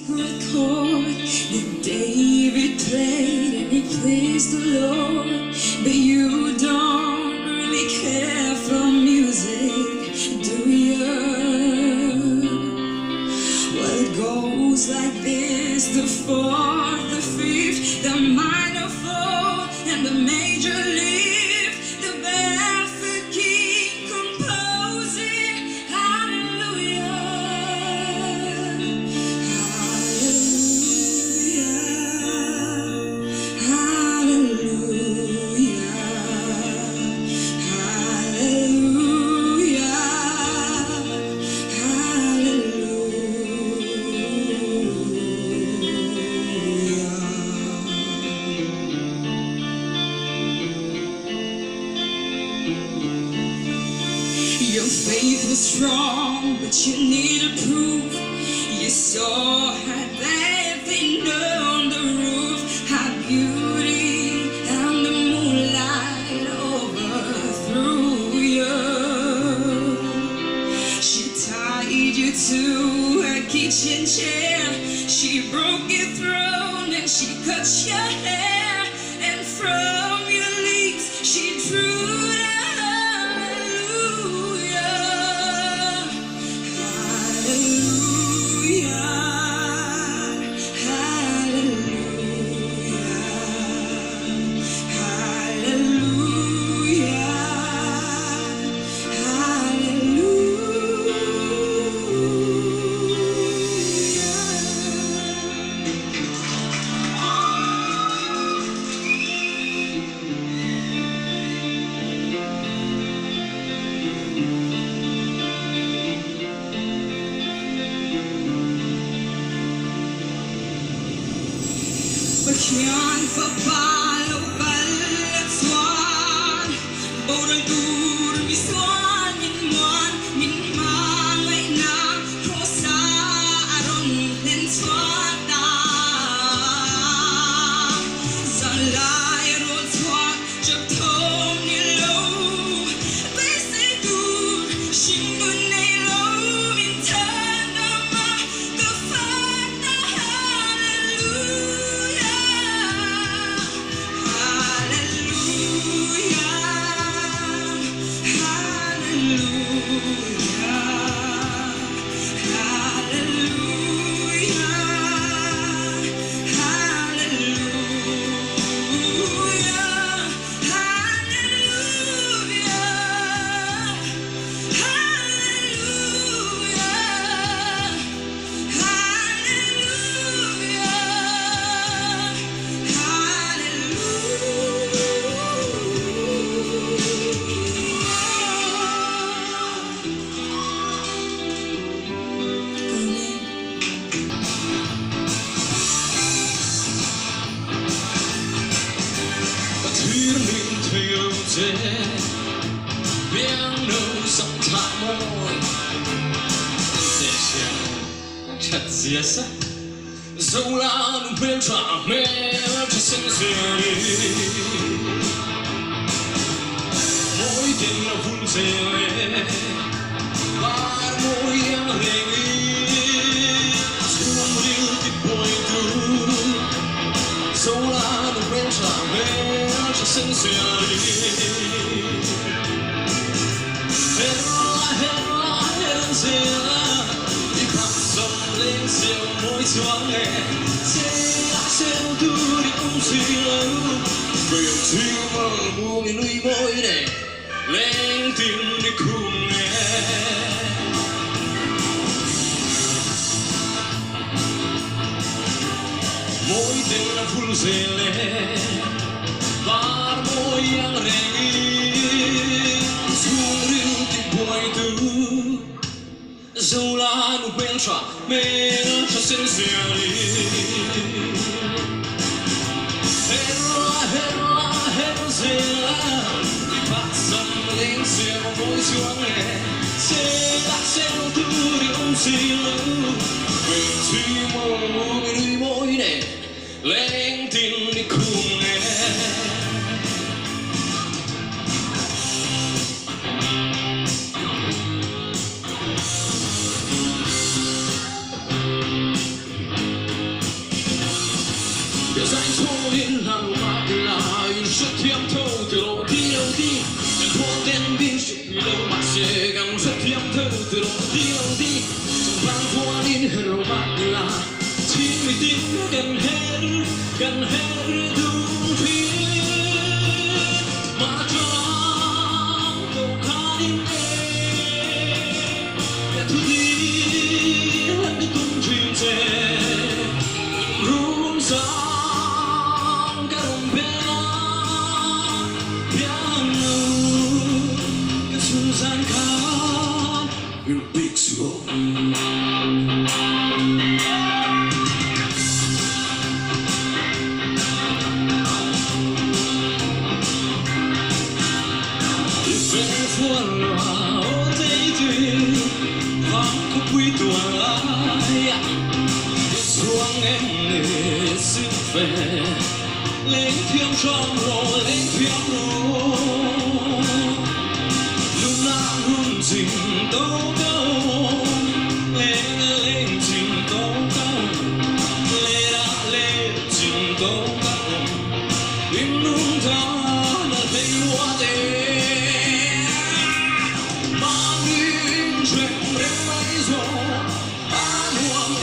secret chord that David played and he pleased the Lord. But you don't really care for music, do you? Well, it goes like this: the fourth, the fifth, the minor fourth, and the major lift, the barefoot king composing. Hallelujah, hallelujah, hallelujah, your faith was strong, but you needed proof. You saw her dancing on the roof, her beauty and the moonlight overthrew you. She tied you to her kitchen chair, she broke your throne and she cut your hair, and from your lips she drew the Bakyan papalo balatsuan, boradur miswan min malay na rosa aron lenswata. Zalay rol swat jab thom nilo, bese dur shingun nilo min tanama kafata. Piano sometimes Chặt giesa dẫu là nụ bên trả mê cho sân dễ mỗi đêm là vui dễ và mỗi em lệ xuống đi tìm bồi từ dẫu là nụ bên trả mê cho sân dễ lên siêu môi choáng nghe sẽ tu đi cũng suy lâu về suy mơ buông nuôi môi này lên tim đi cùng nghe môi tình là phun dễ lệ và môi yang rèn xuống đi tìm bồi từ dẫu là nụ bên trả mê cho xin dễ đi hết dễ đi bắt dần lên siêu môi xuống nghe sẽ tu đi ông xì lâu về suy mơ nuôi môi này lên tin đi cùng nghe 소리나로 말라 이 슈티암 토드로 디오디 난 포된 빈슈로 마시 강 슈티암 토드로 디오디 정방 포아닌 헤로 말라 치미 띵 간 헤르 둥피 마정 또 가린 내 야 투디 한 개 둥쥐제 룸상 You're a big slow. If I follow all day dream, I'm complete to lie. It's wrong and it's unfair. Lên thiên trong rồi, lên thiên rồi. Lúc nào hôn tình tố câu, lên tình tố câu, lên tình tố câu. Im luôn đó là thấy hoa đêm. Mang đến chuyện đến mấy giờ, anh hoàng